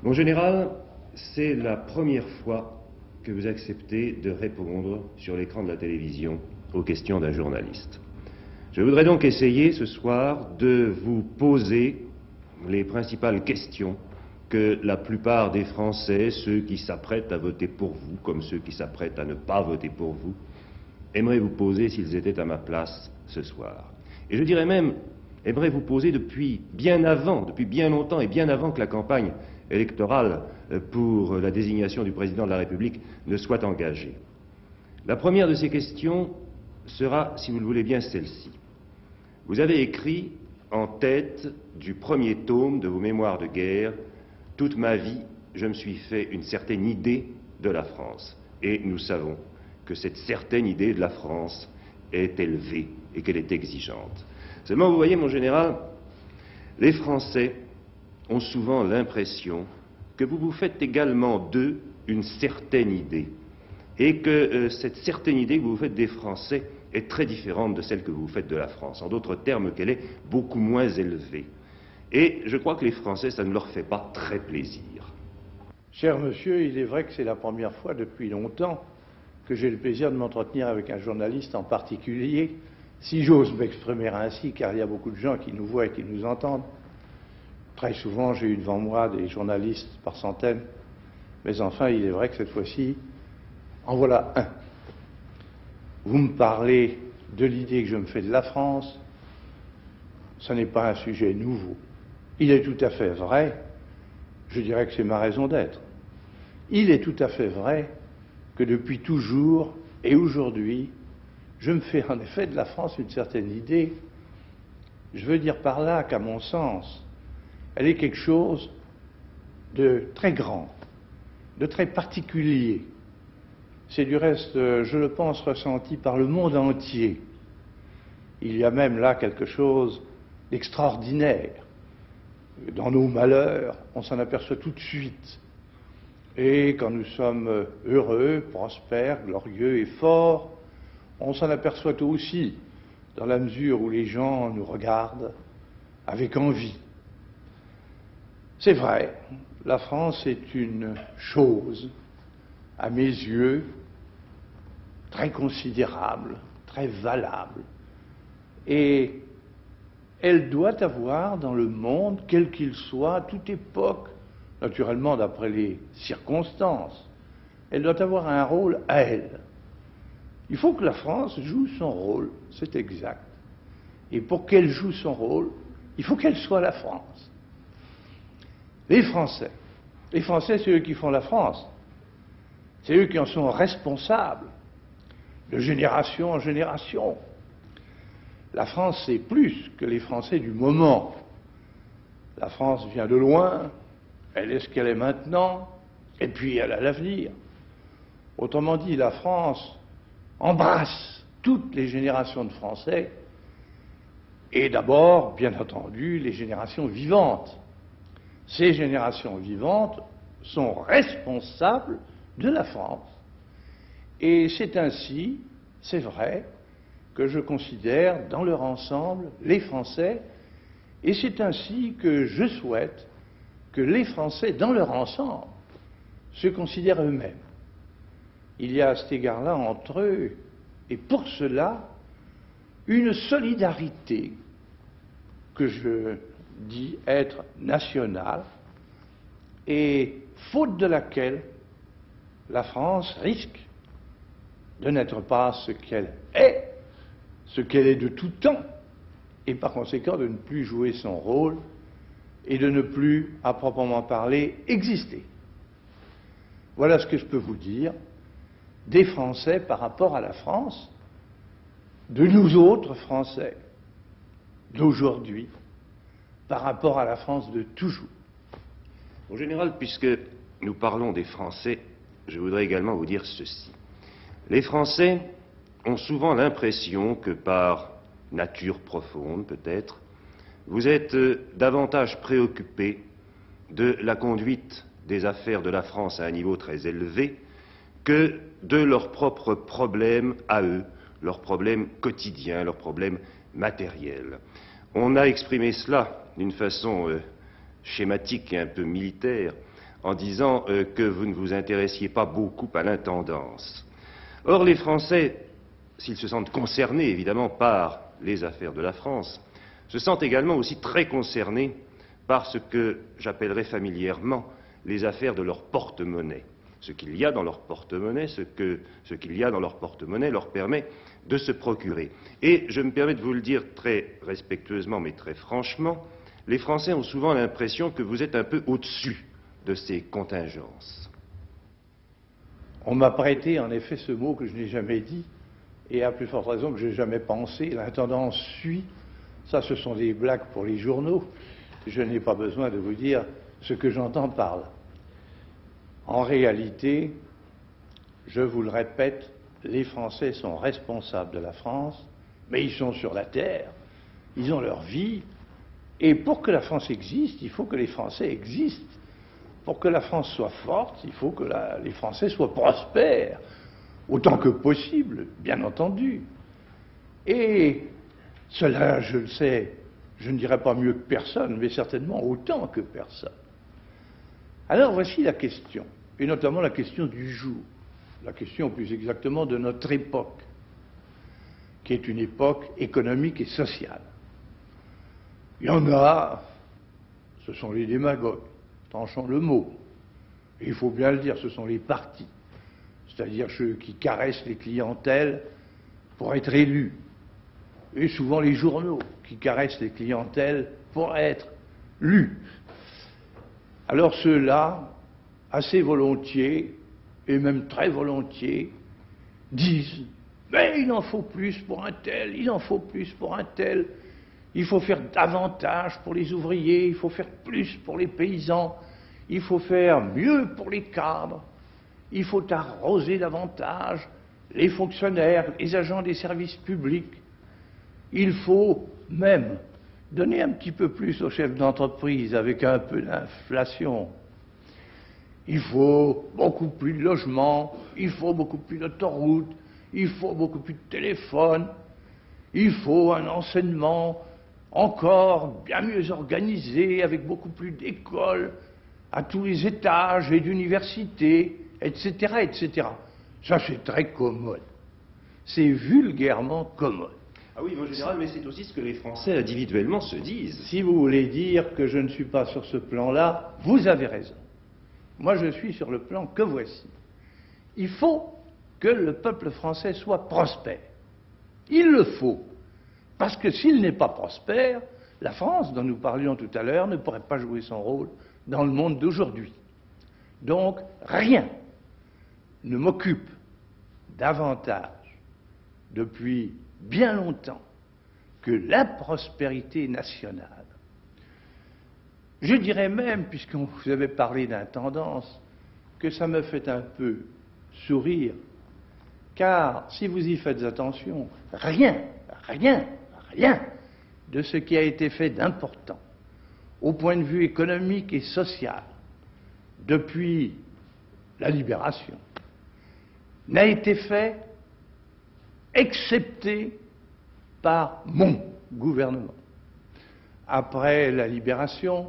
Mon général, c'est la première fois que vous acceptez de répondre sur l'écran de la télévision aux questions d'un journaliste. Je voudrais donc essayer ce soir de vous poser les principales questions que la plupart des Français, ceux qui s'apprêtent à voter pour vous, comme ceux qui s'apprêtent à ne pas voter pour vous, aimeraient vous poser s'ils étaient à ma place ce soir. Et je dirais même, aimeraient vous poser depuis bien longtemps et bien avant que la campagne électorale pour la désignation du président de la République ne soit engagée. La première de ces questions sera, si vous le voulez bien, celle-ci. Vous avez écrit en tête du premier tome de vos mémoires de guerre « Toute ma vie, je me suis fait une certaine idée de la France ». Et nous savons que cette certaine idée de la France est élevée et qu'elle est exigeante. Seulement, vous voyez, mon général, les Français ont souvent l'impression que vous vous faites également d'eux une certaine idée, et que cette certaine idée que vous vous faites des Français est très différente de celle que vous vous faites de la France. En d'autres termes, qu'elle est beaucoup moins élevée. Et je crois que les Français, ça ne leur fait pas très plaisir. Cher monsieur, il est vrai que c'est la première fois depuis longtemps que j'ai le plaisir de m'entretenir avec un journaliste en particulier, si j'ose m'exprimer ainsi, car il y a beaucoup de gens qui nous voient et qui nous entendent. Très souvent, j'ai eu devant moi des journalistes par centaines, mais enfin, il est vrai que cette fois-ci, en voilà un. Vous me parlez de l'idée que je me fais de la France, ce n'est pas un sujet nouveau. Il est tout à fait vrai, je dirais que c'est ma raison d'être. Il est tout à fait vrai que depuis toujours et aujourd'hui, je me fais en effet de la France une certaine idée. Je veux dire par là qu'à mon sens, elle est quelque chose de très grand, de très particulier. C'est du reste, je le pense, ressenti par le monde entier. Il y a même là quelque chose d'extraordinaire. Dans nos malheurs, on s'en aperçoit tout de suite. Et quand nous sommes heureux, prospères, glorieux et forts, on s'en aperçoit aussi, dans la mesure où les gens nous regardent avec envie. C'est vrai, la France est une chose, à mes yeux, très considérable, très valable. Et elle doit avoir dans le monde, quel qu'il soit, à toute époque, naturellement d'après les circonstances, elle doit avoir un rôle à elle. Il faut que la France joue son rôle, c'est exact. Et pour qu'elle joue son rôle, il faut qu'elle soit la France. Les Français, c'est eux qui font la France. C'est eux qui en sont responsables, de génération en génération. La France, c'est plus que les Français du moment. La France vient de loin, elle est ce qu'elle est maintenant, et puis elle a l'avenir. Autrement dit, la France embrasse toutes les générations de Français, et d'abord, bien entendu, les générations vivantes. Ces générations vivantes sont responsables de la France. Et c'est ainsi, c'est vrai, que je considère dans leur ensemble les Français, et c'est ainsi que je souhaite que les Français, dans leur ensemble, se considèrent eux-mêmes. Il y a à cet égard-là entre eux, et pour cela, une solidarité que je dis être nationale, et faute de laquelle la France risque de n'être pas ce qu'elle est de tout temps, et par conséquent de ne plus jouer son rôle et de ne plus, à proprement parler, exister. Voilà ce que je peux vous dire des Français par rapport à la France, de nous autres Français d'aujourd'hui, par rapport à la France de toujours. Mon général, puisque nous parlons des Français, je voudrais également vous dire ceci. Les Français ont souvent l'impression que par nature profonde, peut-être, vous êtes davantage préoccupés de la conduite des affaires de la France à un niveau très élevé que de leurs propres problèmes à eux, leurs problèmes quotidiens, leurs problèmes matériels. On a exprimé cela d'une façon schématique et un peu militaire en disant que vous ne vous intéressiez pas beaucoup à l'intendance. Or, les Français, s'ils se sentent concernés évidemment par les affaires de la France, se sentent également aussi très concernés par ce que j'appellerais familièrement les affaires de leur porte-monnaie. Ce qu'il y a dans leur porte-monnaie, ce qu'il y a dans leur porte-monnaie leur permet de se procurer. Et je me permets de vous le dire très respectueusement, mais très franchement, les Français ont souvent l'impression que vous êtes un peu au-dessus de ces contingences. On m'a prêté en effet ce mot que je n'ai jamais dit, et à plus forte raison que je n'ai jamais pensé. L'intendance suit, ça ce sont des blagues pour les journaux. Je n'ai pas besoin de vous dire ce que j'entends par là. En réalité, je vous le répète, les Français sont responsables de la France, mais ils sont sur la terre, ils ont leur vie, et pour que la France existe, il faut que les Français existent. Pour que la France soit forte, il faut que les Français soient prospères, autant que possible, bien entendu. Et cela, je le sais, je ne dirais pas mieux que personne, mais certainement autant que personne. Alors voici la question, et notamment la question du jour, la question plus exactement de notre époque, qui est une époque économique et sociale. Il y en a, ce sont les démagogues, tranchons le mot, et il faut bien le dire, ce sont les partis, c'est-à-dire ceux qui caressent les clientèles pour être élus, et souvent les journaux qui caressent les clientèles pour être lus. Alors ceux-là, assez volontiers, et même très volontiers, disent « mais il en faut plus pour un tel, il en faut plus pour un tel, il faut faire davantage pour les ouvriers, il faut faire plus pour les paysans, il faut faire mieux pour les cadres, il faut arroser davantage les fonctionnaires, les agents des services publics, il faut même donner un petit peu plus aux chefs d'entreprise avec un peu d'inflation. Il faut beaucoup plus de logements, il faut beaucoup plus d'autoroutes, il faut beaucoup plus de téléphones, il faut un enseignement encore bien mieux organisé, avec beaucoup plus d'écoles à tous les étages et d'universités, etc., etc. Ça, c'est très commode. C'est vulgairement commode. Ah oui, mon général, mais c'est aussi ce que les Français individuellement se disent. Si vous voulez dire que je ne suis pas sur ce plan-là, vous avez raison. Moi, je suis sur le plan que voici. Il faut que le peuple français soit prospère. Il le faut. Parce que s'il n'est pas prospère, la France, dont nous parlions tout à l'heure, ne pourrait pas jouer son rôle dans le monde d'aujourd'hui. Donc, rien ne m'occupe davantage depuis bien longtemps que la prospérité nationale. Je dirais même, puisque vous avez parlé d'intendance, que ça me fait un peu sourire, car si vous y faites attention, rien de ce qui a été fait d'important au point de vue économique et social depuis la libération n'a été fait excepté par mon gouvernement. Après la libération,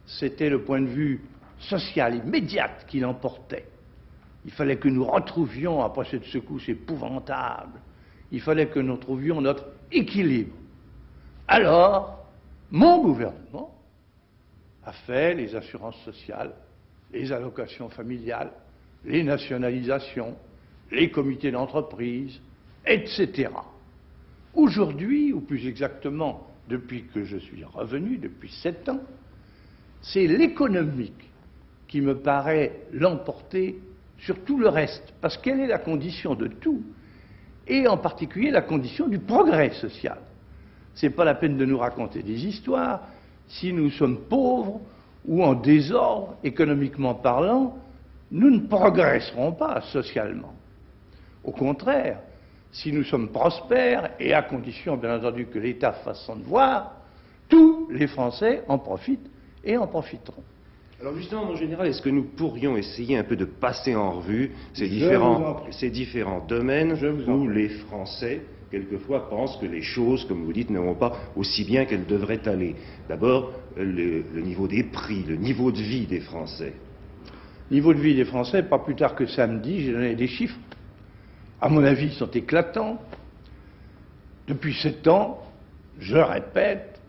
c'était le point de vue social immédiat qui l'emportait. Il fallait que nous retrouvions, après cette secousse épouvantable, il fallait que nous trouvions notre équilibre. Alors, mon gouvernement a fait les assurances sociales, les allocations familiales, les nationalisations, les comités d'entreprise, etc. Aujourd'hui, ou plus exactement depuis que je suis revenu, depuis 7 ans, c'est l'économique qui me paraît l'emporter sur tout le reste, parce qu'elle est la condition de tout, et en particulier la condition du progrès social. Ce n'est pas la peine de nous raconter des histoires. Si nous sommes pauvres ou en désordre, économiquement parlant, nous ne progresserons pas socialement. Au contraire, si nous sommes prospères, et à condition bien entendu que l'État fasse son devoir, tous les Français en profitent et en profiteront. Alors justement, mon général, est-ce que nous pourrions essayer un peu de passer en revue ces différents domaines où les Français, quelquefois, pensent que les choses, comme vous dites, ne vont pas aussi bien qu'elles devraient aller? D'abord, le niveau des prix, le niveau de vie des Français. Niveau de vie des Français, pas plus tard que samedi, j'ai donné des chiffres. À mon avis, ils sont éclatants. Depuis 7 ans, je répète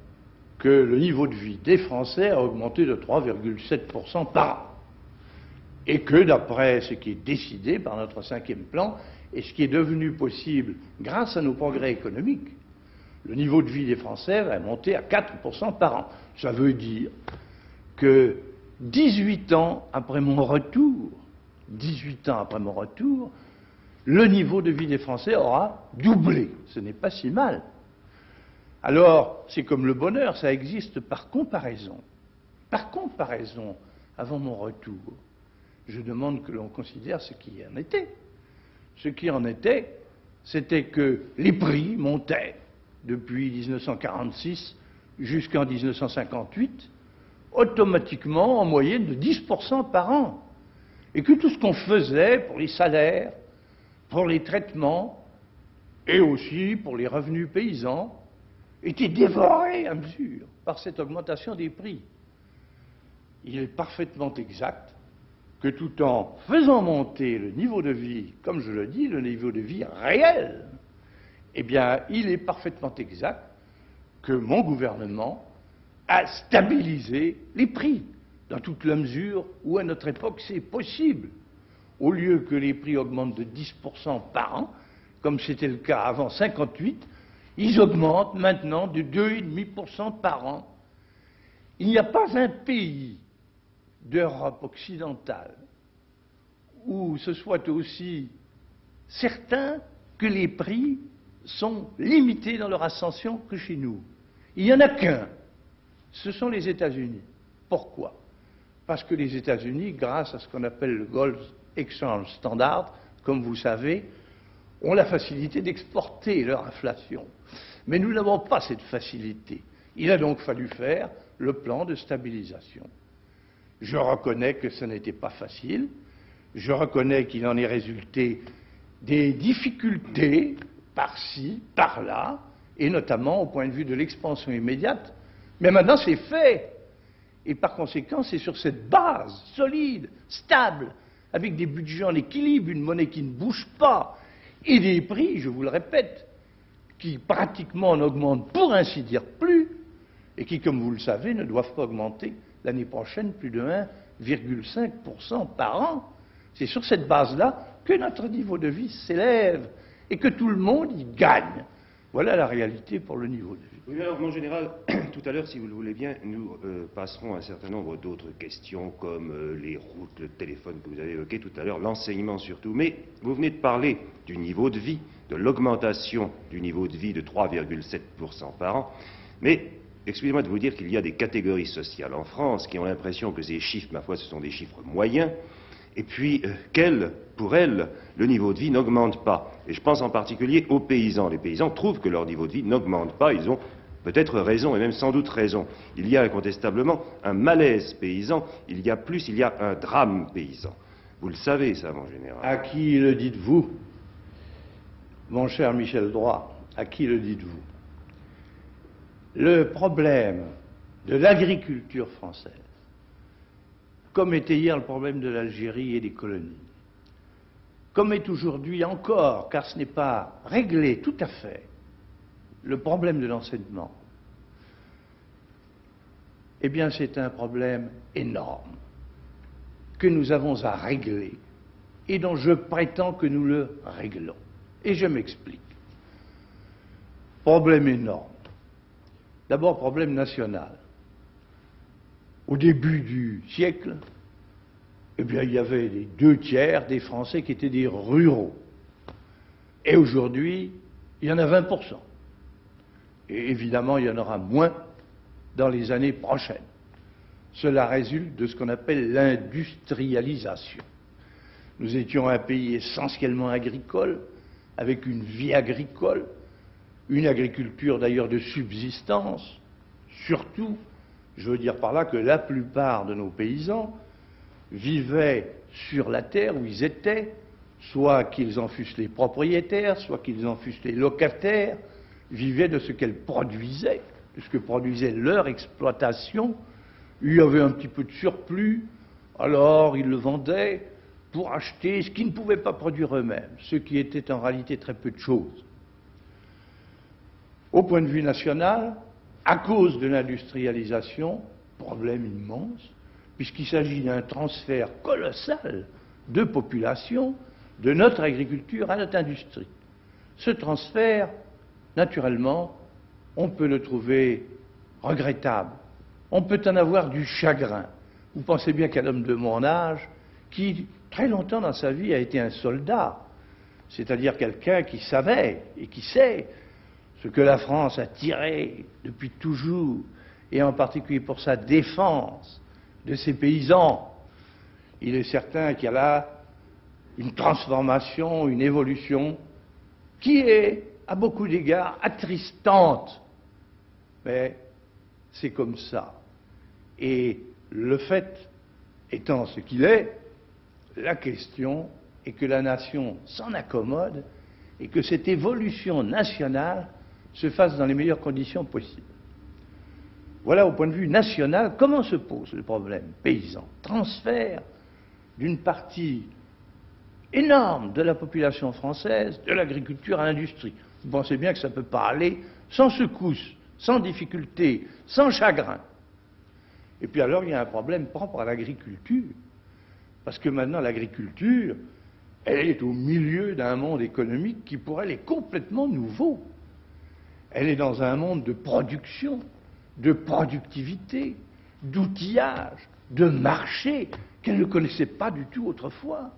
que le niveau de vie des Français a augmenté de 3,7% par an. Et que d'après ce qui est décidé par notre 5e plan, et ce qui est devenu possible grâce à nos progrès économiques, le niveau de vie des Français va monter à 4% par an. Ça veut dire que 18 ans après mon retour, le niveau de vie des Français aura doublé. Ce n'est pas si mal. Alors, c'est comme le bonheur, ça existe par comparaison. Par comparaison, avant mon retour, je demande que l'on considère ce qui en était. Ce qui en était, c'était que les prix montaient depuis 1946 jusqu'en 1958, automatiquement en moyenne de 10% par an. Et que tout ce qu'on faisait pour les salaires, pour les traitements et aussi pour les revenus paysans était dévoré à mesure par cette augmentation des prix. Il est parfaitement exact que tout en faisant monter le niveau de vie, comme je le dis, le niveau de vie réel, eh bien, il est parfaitement exact que mon gouvernement a stabilisé les prix, dans toute la mesure où, à notre époque, c'est possible. Au lieu que les prix augmentent de 10% par an, comme c'était le cas avant 1958, ils augmentent maintenant de 2,5% par an. Il n'y a pas un pays d'Europe occidentale où ce soit aussi certain que les prix sont limités dans leur ascension que chez nous. Il n'y en a qu'un, ce sont les États-Unis. Pourquoi? Parce que les États-Unis, grâce à ce qu'on appelle le Gold Exchange Standard, comme vous savez, ont la facilité d'exporter leur inflation. Mais nous n'avons pas cette facilité. Il a donc fallu faire le plan de stabilisation. Je reconnais que ce n'était pas facile, je reconnais qu'il en est résulté des difficultés par-ci, par-là, et notamment au point de vue de l'expansion immédiate, mais maintenant c'est fait. Et par conséquent, c'est sur cette base solide, stable, avec des budgets en équilibre, une monnaie qui ne bouge pas, et des prix, je vous le répète, qui pratiquement n'augmentent pour ainsi dire plus, et qui, comme vous le savez, ne doivent pas augmenter l'année prochaine plus de 1,5% par an. C'est sur cette base-là que notre niveau de vie s'élève et que tout le monde y gagne. Voilà la réalité pour le niveau de vie. Oui, alors, mon général, tout à l'heure, si vous le voulez bien, nous passerons à un certain nombre d'autres questions, comme les routes, le téléphone que vous avez évoqué tout à l'heure, l'enseignement surtout. Mais vous venez de parler du niveau de vie, de l'augmentation du niveau de vie de 3,7% par an. Mais excusez-moi de vous dire qu'il y a des catégories sociales en France qui ont l'impression que ces chiffres, ma foi, ce sont des chiffres moyens, et puis pour elles, le niveau de vie n'augmente pas. Et je pense en particulier aux paysans. Les paysans trouvent que leur niveau de vie n'augmente pas. Ils ont peut-être raison, et même sans doute raison. Il y a incontestablement un malaise paysan, il y a un drame paysan. Vous le savez, ça, mon général. À qui le dites-vous, mon cher Michel Droit? À qui le dites-vous? Le problème de l'agriculture française, comme était hier le problème de l'Algérie et des colonies, comme est aujourd'hui encore, car ce n'est pas réglé tout à fait, le problème de l'enseignement, eh bien c'est un problème énorme que nous avons à régler et dont je prétends que nous le réglons. Et je m'explique. Problème énorme. D'abord, problème national. Au début du siècle, eh bien, il y avait les 2/3 des Français qui étaient des ruraux. Et aujourd'hui, il y en a 20%. Et évidemment, il y en aura moins dans les années prochaines. Cela résulte de ce qu'on appelle l'industrialisation. Nous étions un pays essentiellement agricole, avec une vie agricole, une agriculture d'ailleurs de subsistance, surtout, je veux dire par là que la plupart de nos paysans vivaient sur la terre où ils étaient, soit qu'ils en fussent les propriétaires, soit qu'ils en fussent les locataires, vivaient de ce qu'elles produisaient, de ce que produisait leur exploitation. Il y avait un petit peu de surplus, Alors, ils le vendaient pour acheter ce qu'ils ne pouvaient pas produire eux-mêmes, ce qui était en réalité très peu de choses. Au point de vue national, à cause de l'industrialisation, problème immense, puisqu'il s'agit d'un transfert colossal de population de notre agriculture à notre industrie. Ce transfert, naturellement, on peut le trouver regrettable. On peut en avoir du chagrin. Vous pensez bien qu'un homme de mon âge, qui très longtemps dans sa vie a été un soldat, c'est-à-dire quelqu'un qui savait et qui sait ce que la France a tiré depuis toujours, et en particulier pour sa défense de ses paysans, il est certain qu'il y a là une transformation, une évolution qui est, à beaucoup d'égards, attristante. Mais c'est comme ça. Et le fait étant ce qu'il est, la question est que la nation s'en accommode et que cette évolution nationale se fasse dans les meilleures conditions possibles. Voilà au point de vue national comment se pose le problème paysan. Transfert d'une partie énorme de la population française de l'agriculture à l'industrie. Vous pensez bien que ça ne peut pas aller sans secousse, sans difficulté, sans chagrin. Et puis alors il y a un problème propre à l'agriculture, parce que maintenant l'agriculture, elle est au milieu d'un monde économique qui pour elle est complètement nouveau. Elle est dans un monde de production, de productivité, d'outillage, de marché, qu'elle ne connaissait pas du tout autrefois.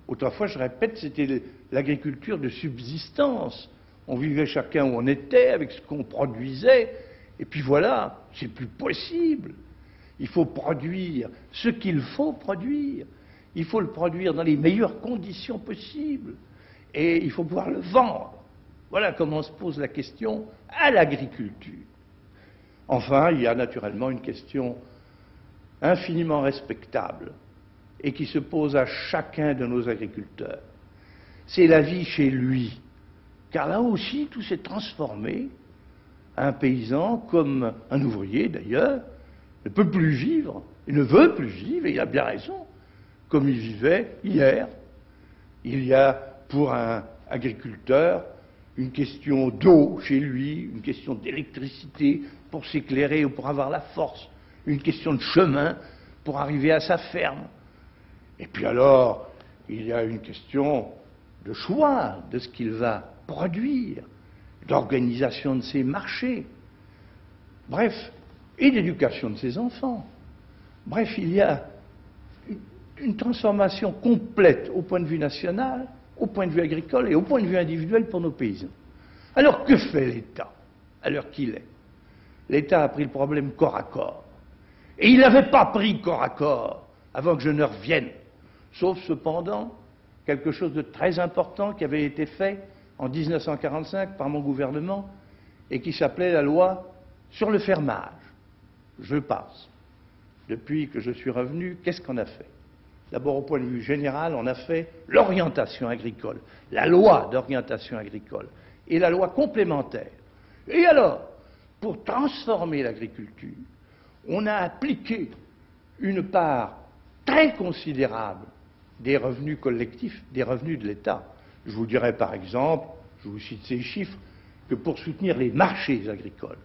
Autrefois, je répète, c'était l'agriculture de subsistance. On vivait chacun où on était, avec ce qu'on produisait, et puis voilà, c'est plus possible. Il faut produire ce qu'il faut produire. Il faut le produire dans les meilleures conditions possibles. Et il faut pouvoir le vendre. Voilà comment se pose la question à l'agriculture. Enfin, il y a naturellement une question infiniment respectable et qui se pose à chacun de nos agriculteurs. C'est la vie chez lui. Car là aussi, tout s'est transformé. Un paysan, comme un ouvrier d'ailleurs, ne peut plus vivre, il ne veut plus vivre, et il a bien raison, comme il vivait hier. Il y a pour un agriculteur une question d'eau chez lui, une question d'électricité pour s'éclairer ou pour avoir la force, une question de chemin pour arriver à sa ferme. Et puis alors, il y a une question de choix de ce qu'il va produire, d'organisation de ses marchés, bref, et d'éducation de ses enfants. Bref, il y a une transformation complète au point de vue national, au point de vue agricole et au point de vue individuel pour nos paysans. Alors que fait l'État à l'heure qu'il est? L'État a pris le problème corps à corps. Et il n'avait pas pris corps à corps avant que je ne revienne. Sauf cependant quelque chose de très important qui avait été fait en 1945 par mon gouvernement et qui s'appelait la loi sur le fermage. Je passe. Depuis que je suis revenu, qu'est-ce qu'on a fait? D'abord, au point de vue général, on a fait l'orientation agricole, la loi d'orientation agricole et la loi complémentaire. Et alors, pour transformer l'agriculture, on a appliqué une part très considérable des revenus collectifs, des revenus de l'État. Je vous dirais par exemple, je vous cite ces chiffres, que pour soutenir les marchés agricoles,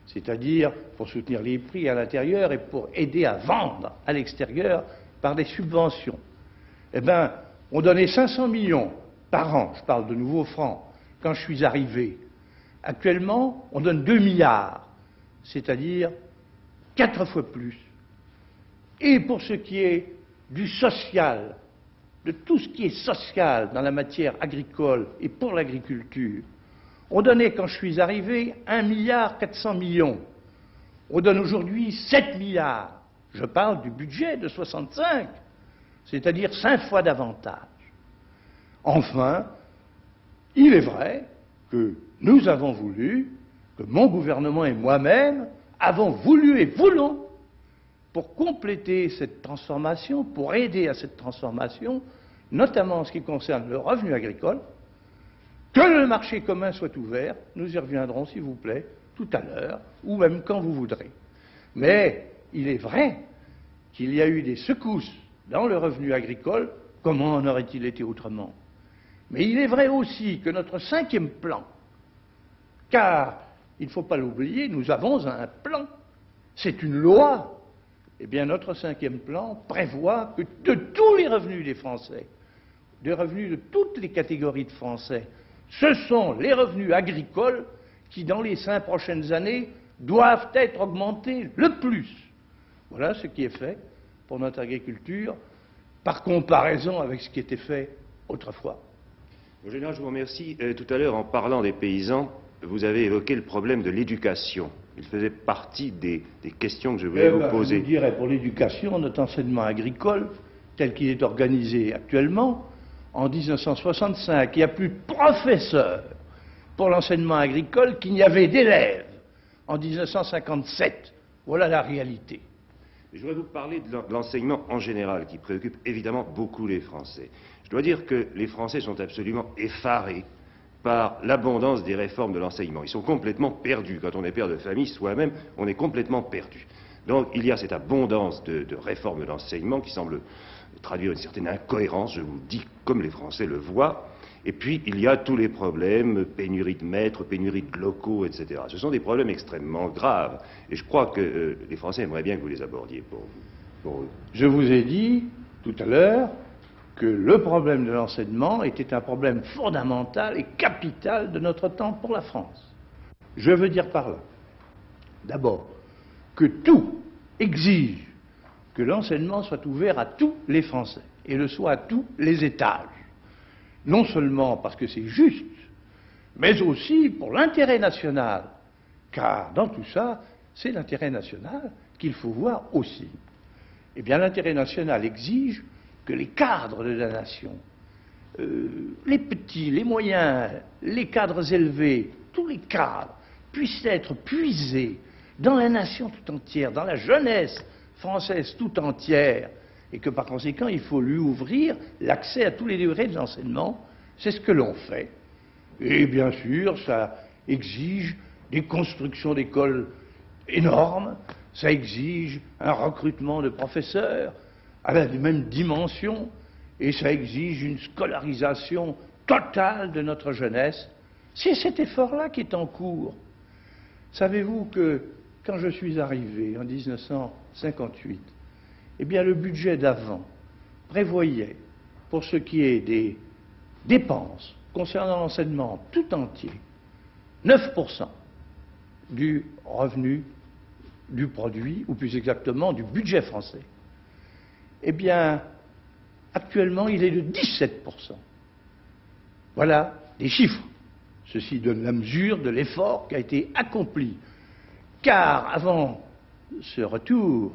c'est-à-dire pour soutenir les prix à l'intérieur et pour aider à vendre à l'extérieur par des subventions, eh bien, on donnait 500 millions par an, je parle de nouveaux francs, quand je suis arrivé. Actuellement, on donne 2 milliards, c'est-à-dire 4 fois plus. Et pour ce qui est du social, de tout ce qui est social dans la matière agricole et pour l'agriculture, on donnait, quand je suis arrivé, 1,4 milliard. On donne aujourd'hui 7 milliards. Je parle du budget de 65, c'est-à-dire 5 fois davantage. Enfin, il est vrai que nous avons voulu, que mon gouvernement et moi-même avons voulu et voulons, pour compléter cette transformation, pour aider à cette transformation, notamment en ce qui concerne le revenu agricole, que le marché commun soit ouvert. Nous y reviendrons, s'il vous plaît, tout à l'heure, ou même quand vous voudrez. Mais il est vrai qu'il y a eu des secousses dans le revenu agricole, comment en aurait-il été autrement? Mais il est vrai aussi que notre cinquième plan, car il ne faut pas l'oublier, nous avons un plan, c'est une loi. Eh bien, notre cinquième plan prévoit que de tous les revenus des Français, des revenus de toutes les catégories de Français, ce sont les revenus agricoles qui, dans les 5 prochaines années, doivent être augmentés le plus. Voilà ce qui est fait pour notre agriculture, par comparaison avec ce qui était fait autrefois. Mon général, je vous remercie. Tout à l'heure, en parlant des paysans, vous avez évoqué le problème de l'éducation. Il faisait partie des questions que je voulais vous poser. Je vous dirais, pour l'éducation, notre enseignement agricole, tel qu'il est organisé actuellement, en 1965, il n'y a plus de professeurs pour l'enseignement agricole qu'il n'y avait d'élèves en 1957. Voilà la réalité. Je voudrais vous parler de l'enseignement en général, qui préoccupe évidemment beaucoup les Français. Je dois dire que les Français sont absolument effarés par l'abondance des réformes de l'enseignement. Ils sont complètement perdus. Quand on est père de famille, soi-même, on est complètement perdu. Donc il y a cette abondance de réformes de l'enseignement qui semble traduire une certaine incohérence, je vous le dis comme les Français le voient. Et puis il y a tous les problèmes, pénurie de maîtres, pénurie de locaux, etc. Ce sont des problèmes extrêmement graves. Et je crois que les Français aimeraient bien que vous les abordiez pour eux. Je vous ai dit tout à l'heure que le problème de l'enseignement était un problème fondamental et capital de notre temps pour la France. Je veux dire par là, d'abord, que tout exige que l'enseignement soit ouvert à tous les Français et le soit à tous les étages. Non seulement parce que c'est juste, mais aussi pour l'intérêt national. Car dans tout ça, c'est l'intérêt national qu'il faut voir aussi. Eh bien, l'intérêt national exige que les cadres de la nation, les petits, les moyens, les cadres élevés, tous les cadres, puissent être puisés dans la nation tout entière, dans la jeunesse française tout entière, et que par conséquent, il faut lui ouvrir l'accès à tous les degrés de l'enseignement. C'est ce que l'on fait. Et bien sûr, ça exige des constructions d'écoles énormes, ça exige un recrutement de professeurs à la même dimension, et ça exige une scolarisation totale de notre jeunesse. C'est cet effort-là qui est en cours. Savez-vous que quand je suis arrivé en 1958, eh bien le budget d'avant prévoyait, pour ce qui est des dépenses concernant l'enseignement tout entier, 9% du revenu du produit, ou plus exactement du budget français. Eh bien, actuellement, il est de 17%. Voilà des chiffres. Ceci donne la mesure de l'effort qui a été accompli. Car avant ce retour,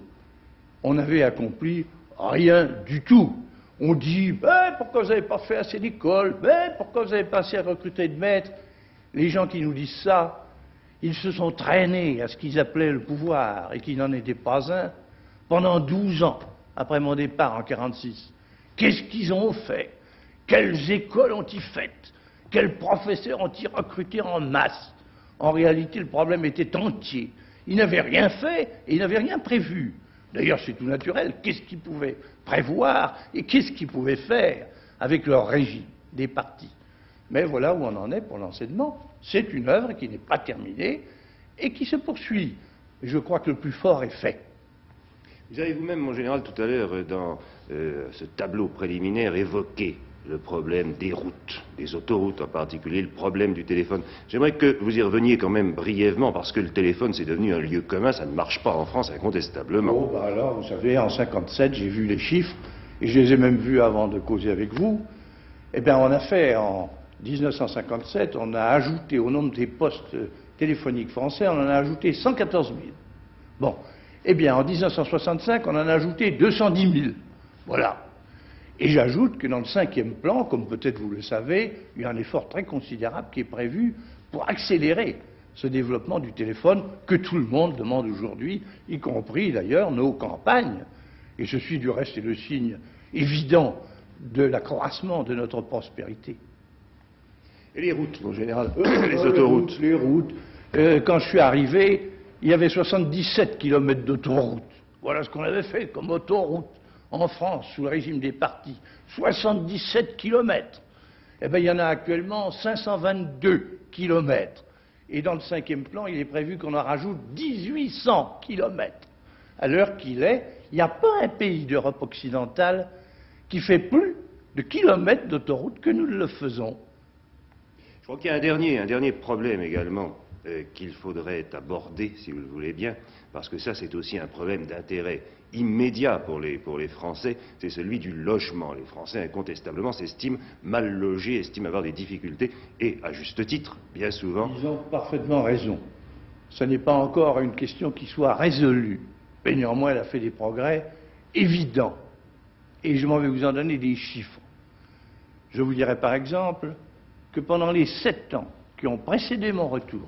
on n'avait accompli rien du tout. On dit, pourquoi vous n'avez pas fait assez d'écoles? Pourquoi vous n'avez pas assez recruté de maîtres? Les gens qui nous disent ça, ils se sont traînés à ce qu'ils appelaient le pouvoir, et qui n'en était pas un, pendant 12 ans, après mon départ en 1946. Qu'est-ce qu'ils ont fait? Quelles écoles ont-ils faites? Quels professeurs ont-ils recrutés en masse? En réalité, le problème était entier. Ils n'avaient rien fait et ils n'avaient rien prévu. D'ailleurs, c'est tout naturel. Qu'est-ce qu'ils pouvaient prévoir et qu'est-ce qu'ils pouvaient faire avec leur régime des partis? Mais voilà où on en est pour l'enseignement. C'est une œuvre qui n'est pas terminée et qui se poursuit. Et je crois que le plus fort est fait. Vous avez vous-même, mon général, tout à l'heure, dans ce tableau préliminaire, évoqué le problème des routes, des autoroutes en particulier, le problème du téléphone. J'aimerais que vous y reveniez quand même brièvement, parce que le téléphone, c'est devenu un lieu commun, ça ne marche pas en France incontestablement. Oh, bah alors, vous savez, en 1957, j'ai vu les chiffres, et je les ai même vus avant de causer avec vous. Eh bien, on a fait, en 1957, on a ajouté au nombre des postes téléphoniques français, on en a ajouté 114 000. Bon. Eh bien, en 1965, on en a ajouté 210 000. Voilà. Et j'ajoute que dans le cinquième plan, comme peut-être vous le savez, il y a un effort très considérable qui est prévu pour accélérer ce développement du téléphone que tout le monde demande aujourd'hui, y compris d'ailleurs nos campagnes. Et ceci, du reste, est le signe évident de l'accroissement de notre prospérité. Et les routes, mon général, les autoroutes. Les routes. Quand je suis arrivé, il y avait 77 km d'autoroutes. Voilà ce qu'on avait fait comme autoroute en France sous le régime des partis. 77 kilomètres. Eh bien, il y en a actuellement 522 kilomètres. Et dans le 5e plan, il est prévu qu'on en rajoute 1800 kilomètres. À l'heure qu'il est, il n'y a pas un pays d'Europe occidentale qui fait plus de kilomètres d'autoroute que nous le faisons. Je crois qu'il y a un dernier problème également qu'il faudrait aborder, si vous le voulez bien, parce que ça c'est aussi un problème d'intérêt immédiat pour les Français, c'est celui du logement. Les Français incontestablement s'estiment mal logés, estiment avoir des difficultés, et à juste titre, bien souvent. Ils ont parfaitement raison. Ce n'est pas encore une question qui soit résolue, mais néanmoins elle a fait des progrès évidents. Et je m'en vais vous en donner des chiffres. Je vous dirai par exemple que pendant les 7 ans qui ont précédé mon retour,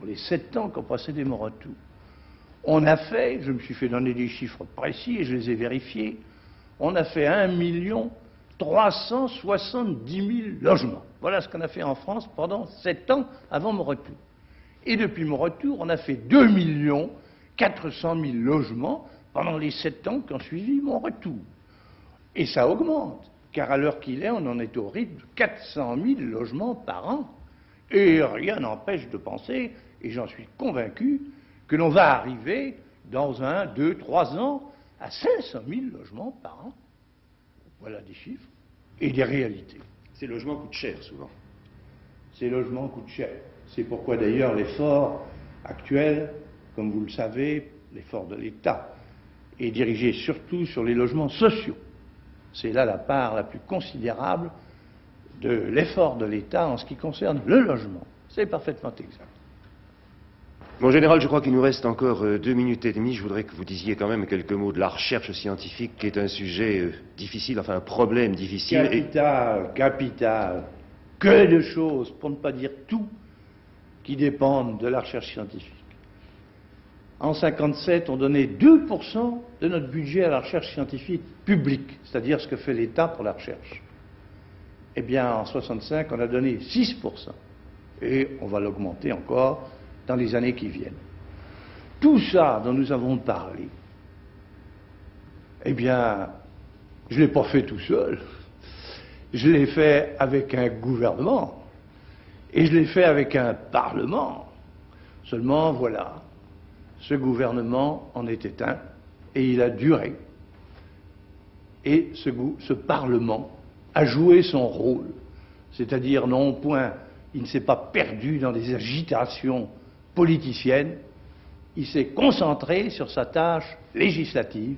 on a fait, je me suis fait donner des chiffres précis et je les ai vérifiés, on a fait 1 370 000 logements. Voilà ce qu'on a fait en France pendant 7 ans avant mon retour. Et depuis mon retour, on a fait 2 400 000 logements pendant les 7 ans qui ont suivi mon retour. Et ça augmente, car à l'heure qu'il est, on en est au rythme de 400 000 logements par an. Et rien n'empêche de penser, et j'en suis convaincu, que l'on va arriver dans 1, 2, 3 ans à 500 000 logements par an. Voilà des chiffres et des réalités. Ces logements coûtent cher souvent. Ces logements coûtent cher. C'est pourquoi d'ailleurs l'effort actuel, comme vous le savez, l'effort de l'État, est dirigé surtout sur les logements sociaux. C'est là la part la plus considérable de l'effort de l'État en ce qui concerne le logement. C'est parfaitement exact. Mon général, je crois qu'il nous reste encore 2 minutes et demie. Je voudrais que vous disiez quand même quelques mots de la recherche scientifique, qui est un sujet difficile, enfin un problème difficile. Capital. Que de choses, pour ne pas dire tout, qui dépendent de la recherche scientifique. En 1957, on donnait 2% de notre budget à la recherche scientifique publique, c'est-à-dire ce que fait l'État pour la recherche. Eh bien, en 1965, on a donné 6%. Et on va l'augmenter encore dans les années qui viennent. Tout ça dont nous avons parlé, eh bien, je ne l'ai pas fait tout seul. Je l'ai fait avec un gouvernement. Et je l'ai fait avec un parlement. Seulement, voilà, ce gouvernement en était un, et il a duré. Et ce parlement a joué son rôle. C'est-à-dire, non point, il ne s'est pas perdu dans des agitations politicienne, il s'est concentré sur sa tâche législative.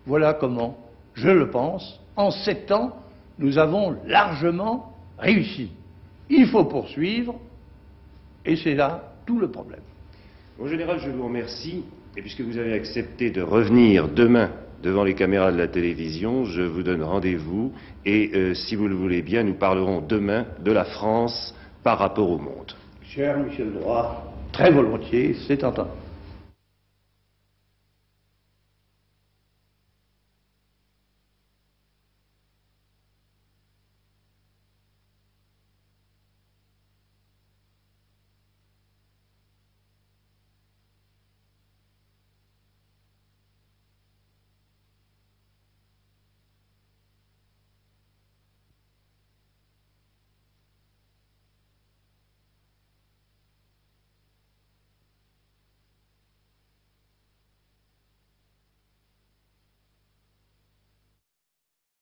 Voilà comment, je le pense, en 7 ans, nous avons largement réussi. Il faut poursuivre, et c'est là tout le problème. Mon général, je vous remercie, et puisque vous avez accepté de revenir demain devant les caméras de la télévision, je vous donne rendez-vous, et si vous le voulez bien, nous parlerons demain de la France par rapport au monde. Cher Michel Droit, très volontiers, c'est entendu.